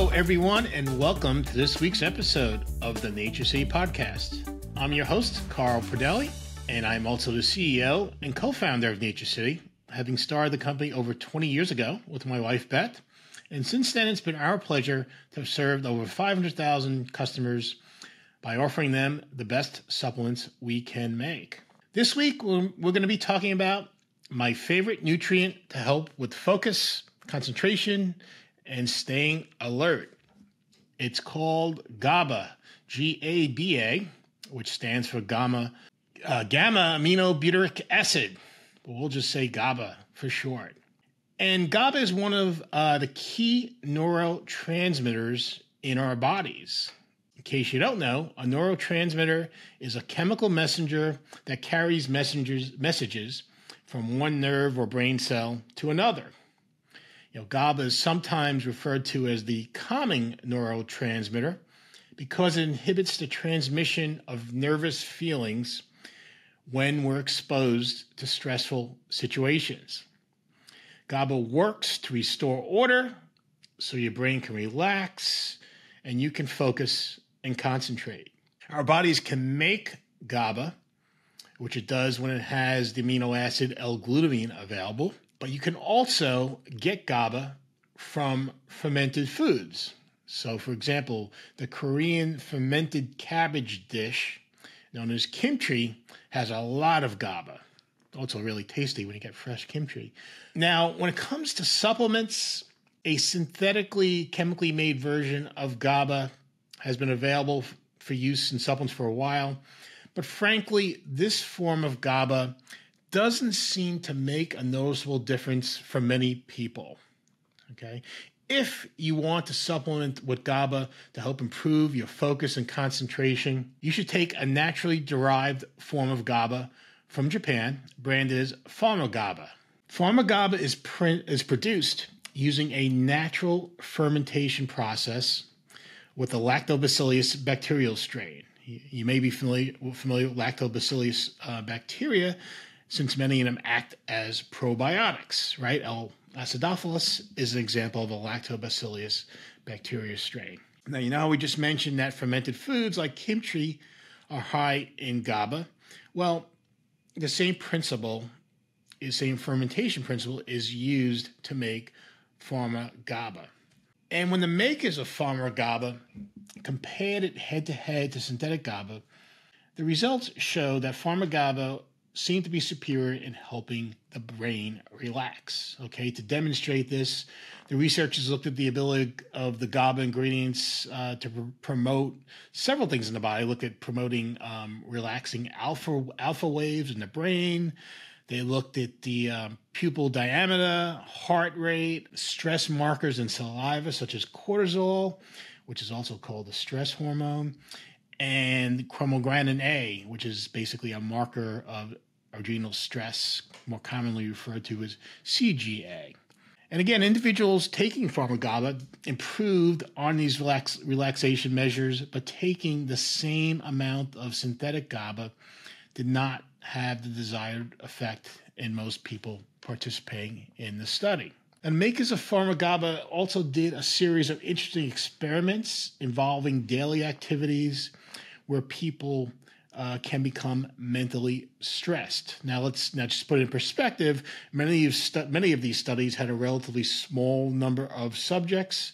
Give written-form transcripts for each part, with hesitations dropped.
Hello, everyone, and welcome to this week's episode of the Nature City Podcast. I'm your host, Carl Pradelli, and I'm also the CEO and co-founder of Nature City, having started the company over 20 years ago with my wife, Beth. And since then, it's been our pleasure to have served over 500,000 customers by offering them the best supplements we can make. This week, we're going to be talking about my favorite nutrient to help with focus, concentration, and staying alert. It's called GABA, G-A-B-A, which stands for gamma-aminobutyric acid. We'll just say GABA for short. And GABA is one of the key neurotransmitters in our bodies. In case you don't know, a neurotransmitter is a chemical messenger that carries messages from one nerve or brain cell to another. GABA is sometimes referred to as the calming neurotransmitter because it inhibits the transmission of nervous feelings when we're exposed to stressful situations. GABA works to restore order so your brain can relax and you can focus and concentrate. Our bodies can make GABA, which it does when it has the amino acid L-glutamine available. But you can also get GABA from fermented foods. So, for example, the Korean fermented cabbage dish, known as kimchi, has a lot of GABA. Also really tasty when you get fresh kimchi. Now, when it comes to supplements, a synthetically, chemically made version of GABA has been available for use in supplements for a while. But frankly, this form of GABA doesn't seem to make a noticeable difference for many people, okay? If you want to supplement with GABA to help improve your focus and concentration, you should take a naturally derived form of GABA from Japan, branded as PharmaGABA. PharmaGABA is produced using a natural fermentation process with the Lactobacillus bacterial strain. You may be familiar with Lactobacillus bacteria, since many of them act as probiotics, right? L. acidophilus is an example of a Lactobacillus bacteria strain. Now, you know how we just mentioned that fermented foods like kimchi are high in GABA? Well, the same fermentation principle is used to make PharmaGABA. And when the makers of PharmaGABA compared it head-to-head to synthetic GABA, the results show that PharmaGABA seem to be superior in helping the brain relax. Okay, to demonstrate this, the researchers looked at the ability of the GABA ingredients to promote several things in the body. Looked at promoting relaxing alpha waves in the brain. They looked at the pupil diameter, heart rate, stress markers in saliva, such as cortisol, which is also called the stress hormone, and chromogranin A, which is basically a marker of adrenal stress, more commonly referred to as CGA. And again, individuals taking PharmaGABA improved on these relaxation measures, but taking the same amount of synthetic GABA did not have the desired effect in most people participating in the study. And makers of PharmaGABA also did a series of interesting experiments involving daily activities where people can become mentally stressed. Now, just put it in perspective. Many of these studies had a relatively small number of subjects.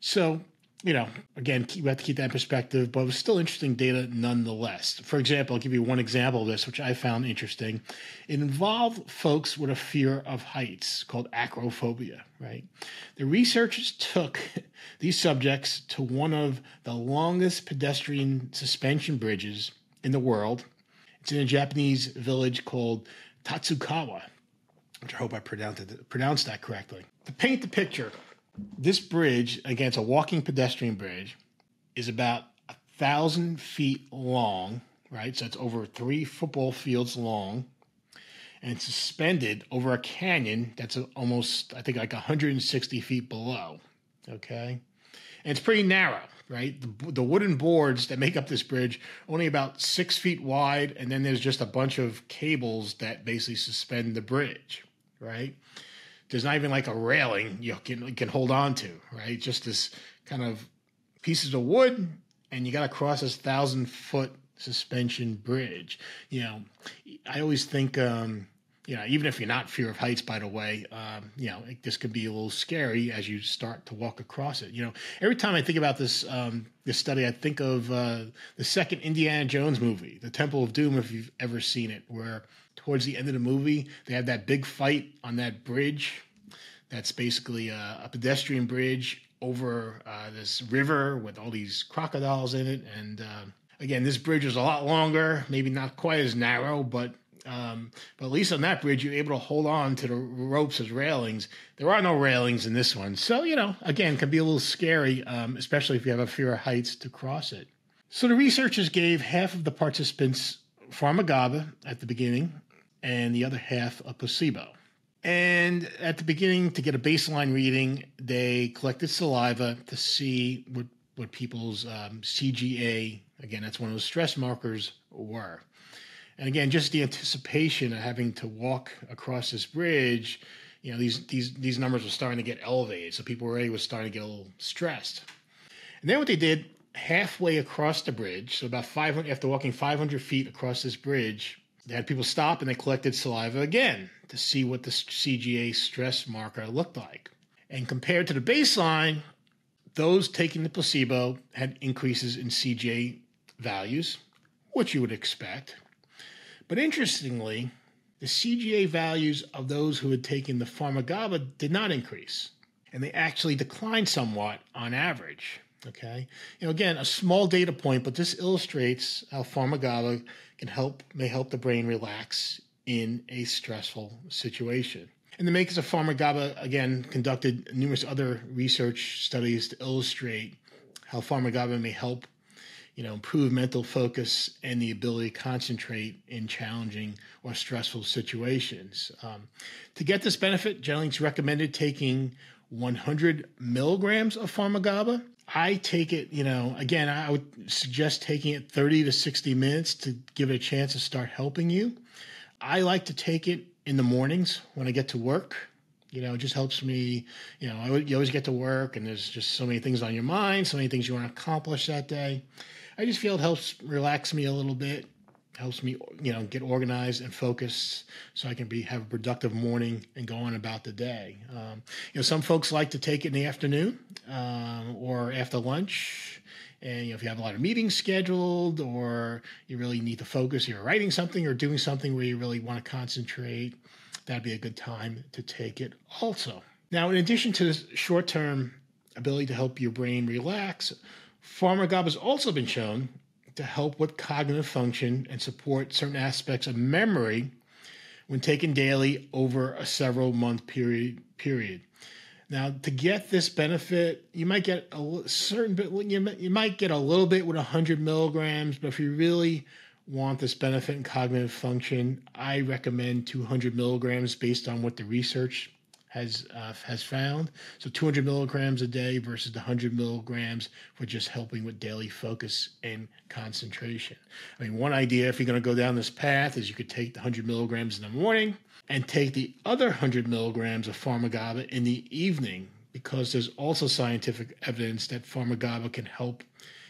So, again, we have to keep that in perspective, but it was still interesting data nonetheless. For example, I'll give you one example of this, which I found interesting. It involved folks with a fear of heights called acrophobia, right? The researchers took these subjects to one of the longest pedestrian suspension bridges in the world. It's in a Japanese village called Tatsukawa, which I hope I pronounced that correctly. To paint the picture, this bridge, again, it's a walking pedestrian bridge, is about 1,000 feet long, right? So it's over 3 football fields long, and it's suspended over a canyon that's almost, I think, like 160 feet below, okay? And it's pretty narrow, right? The wooden boards that make up this bridge are only about 6 feet wide, and then there's just a bunch of cables that basically suspend the bridge, right? there's not even like a railing you can hold on to, right? Just this kind of pieces of wood, and you got to cross this 1,000-foot suspension bridge. I always think, even if you're not fear of heights, by the way, this could be a little scary as you start to walk across it. Every time I think about this study, I think of the second Indiana Jones movie, The Temple of Doom, if you've ever seen it, where towards the end of the movie, they have that big fight on that bridge. That's basically a pedestrian bridge over this river with all these crocodiles in it. And again, this bridge is a lot longer, maybe not quite as narrow, but at least on that bridge, you're able to hold on to the ropes as railings. There are no railings in this one. So, again, can be a little scary, especially if you have a fear of heights to cross it. So the researchers gave half of the participants PharmaGABA at the beginning and the other half a placebo. And at the beginning, to get a baseline reading, they collected saliva to see what people's CGA, again, that's one of those stress markers, were. And again, just the anticipation of having to walk across this bridge, these numbers were starting to get elevated. So people already were starting to get a little stressed. And then what they did, halfway across the bridge, so about 500, after walking 500 feet across this bridge, they had people stop and they collected saliva again to see what the CGA stress marker looked like. And compared to the baseline, those taking the placebo had increases in CGA values, which you would expect. But interestingly, the CGA values of those who had taken the PharmaGABA did not increase, and they actually declined somewhat on average. Okay, again, a small data point, but this illustrates how PharmaGABA may help the brain relax in a stressful situation. And the makers of PharmaGABA, again, conducted numerous other research studies to illustrate how PharmaGABA may help, improve mental focus and the ability to concentrate in challenging or stressful situations. To get this benefit, generally it's recommended taking 100 milligrams of PharmaGABA. I take it, again, I would suggest taking it 30 to 60 minutes to give it a chance to start helping you. I like to take it in the mornings when I get to work. It just helps me, you always get to work and there's just so many things on your mind, so many things you want to accomplish that day. I just feel it helps relax me a little bit, helps me, get organized and focused so I can have a productive morning and go on about the day. Some folks like to take it in the afternoon or after lunch. And if you have a lot of meetings scheduled or you really need to focus, you're writing something or doing something where you really want to concentrate, that'd be a good time to take it also. Now, in addition to this short-term ability to help your brain relax, PharmaGABA has also been shown to help with cognitive function and support certain aspects of memory when taken daily over a several-month period. Now, to get this benefit, you might get a certain bit. You might get a little bit with 100 milligrams, but if you really want this benefit in cognitive function, I recommend 200 milligrams based on what the research has found. So 200 milligrams a day versus the 100 milligrams for just helping with daily focus and concentration. One idea, if you're going to go down this path, is you could take the 100 milligrams in the morning and take the other 100 milligrams of PharmaGABA in the evening, because there's also scientific evidence that PharmaGABA can help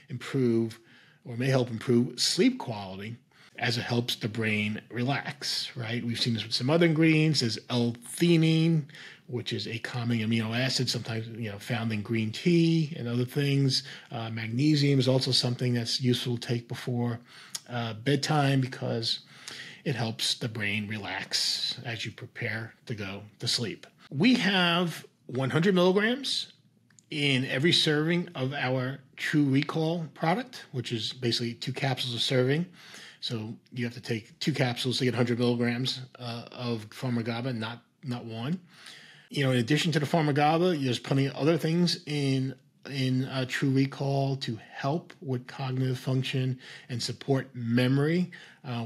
improve or may help improve sleep quality as it helps the brain relax, right? We've seen this with some other ingredients. There's L-theanine, which is a calming amino acid, sometimes found in green tea and other things. Magnesium is also something that's useful to take before bedtime because it helps the brain relax as you prepare to go to sleep. We have 100 milligrams in every serving of our TrueRecall product, which is basically 2 capsules a serving. So you have to take 2 capsules to get 100 milligrams of PharmaGABA, not one. In addition to the PharmaGABA, there's plenty of other things in TrueRecall to help with cognitive function and support memory.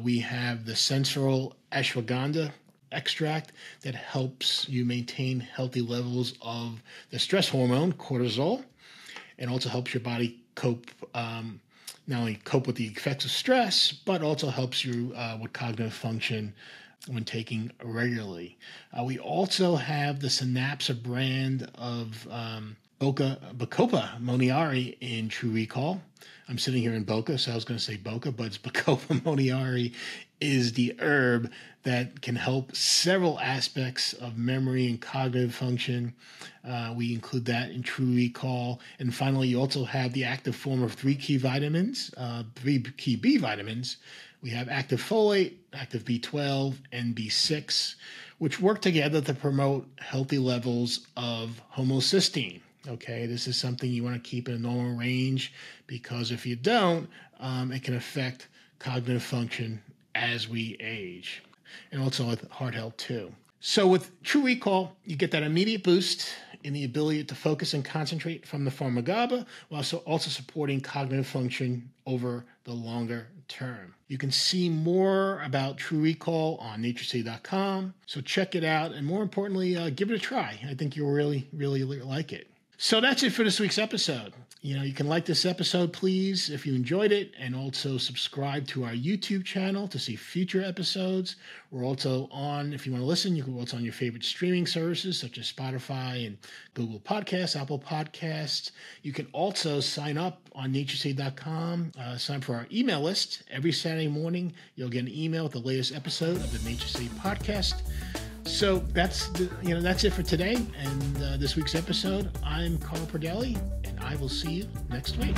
We have the sensual ashwagandha extract that helps you maintain healthy levels of the stress hormone, cortisol, and also helps your body cope, not only cope with the effects of stress, but also helps you with cognitive function when taking regularly. We also have the Synapsa brand of Bacopa moniari in TrueRecall. I'm sitting here in Boca, so I was going to say Boca, but it's Bacopa moniari is the herb that can help several aspects of memory and cognitive function. We include that in TrueRecall. And finally, you also have the active form of three key vitamins, three key B vitamins. We have active folate, active B12, and B6, which work together to promote healthy levels of homocysteine. Okay, this is something you want to keep in a normal range, because if you don't, it can affect cognitive function as we age, and also with heart health too. So with TrueRecall, you get that immediate boost in the ability to focus and concentrate from the PharmaGABA, while also supporting cognitive function over the longer term. You can see more about TrueRecall on natureseed.com, so check it out, and more importantly, give it a try. I think you'll really, really like it. So that's it for this week's episode. You can like this episode, please, if you enjoyed it, and also subscribe to our YouTube channel to see future episodes. We're also on, if you want to listen, you can also on your favorite streaming services such as Spotify and Google Podcasts, Apple Podcasts. You can also sign up on natureseed.com, sign up for our email list. Every Saturday morning, you'll get an email with the latest episode of the Nature Seed podcast. So that's it for today and this week's episode. I'm Carl Perdelli, and I will see you next week.